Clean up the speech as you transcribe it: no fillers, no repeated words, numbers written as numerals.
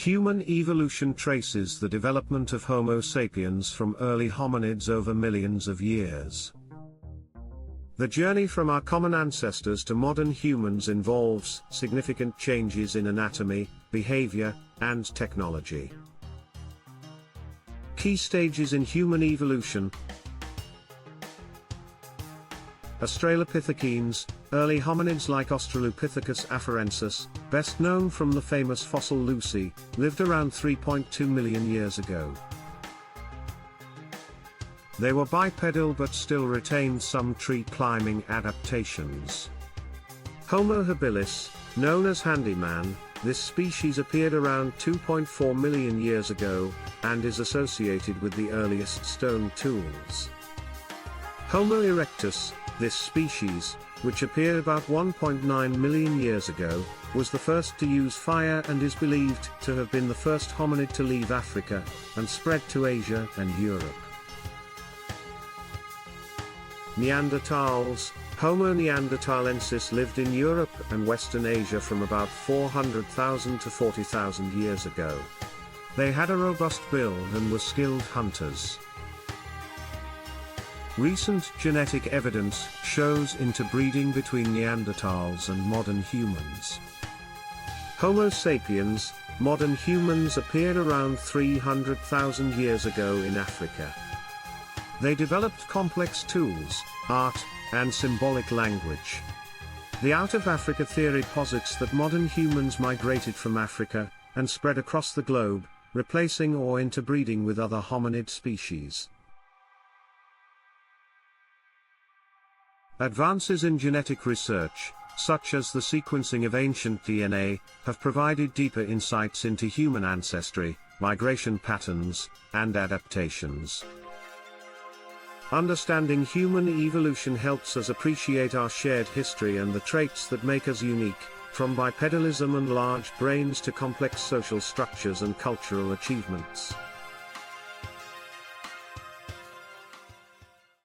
Human evolution traces the development of Homo sapiens from early hominids over millions of years. The journey from our common ancestors to modern humans involves significant changes in anatomy, behavior, and technology. Key stages in human evolution. Australopithecines, early hominids like Australopithecus afarensis, best known from the famous fossil Lucy, lived around 3.2 million years ago. They were bipedal but still retained some tree-climbing adaptations. Homo habilis, known as handyman, this species appeared around 2.4 million years ago, and is associated with the earliest stone tools. Homo erectus, this species, which appeared about 1.9 million years ago, was the first to use fire and is believed to have been the first hominid to leave Africa, and spread to Asia and Europe. Neanderthals, Homo neanderthalensis lived in Europe and Western Asia from about 400,000 to 40,000 years ago. They had a robust build and were skilled hunters. Recent genetic evidence shows interbreeding between Neanderthals and modern humans. Homo sapiens, modern humans appeared around 300,000 years ago in Africa. They developed complex tools, art, and symbolic language. The Out of Africa theory posits that modern humans migrated from Africa, and spread across the globe, replacing or interbreeding with other hominid species. Advances in genetic research, such as the sequencing of ancient DNA, have provided deeper insights into human ancestry, migration patterns, and adaptations. Understanding human evolution helps us appreciate our shared history and the traits that make us unique, from bipedalism and large brains to complex social structures and cultural achievements.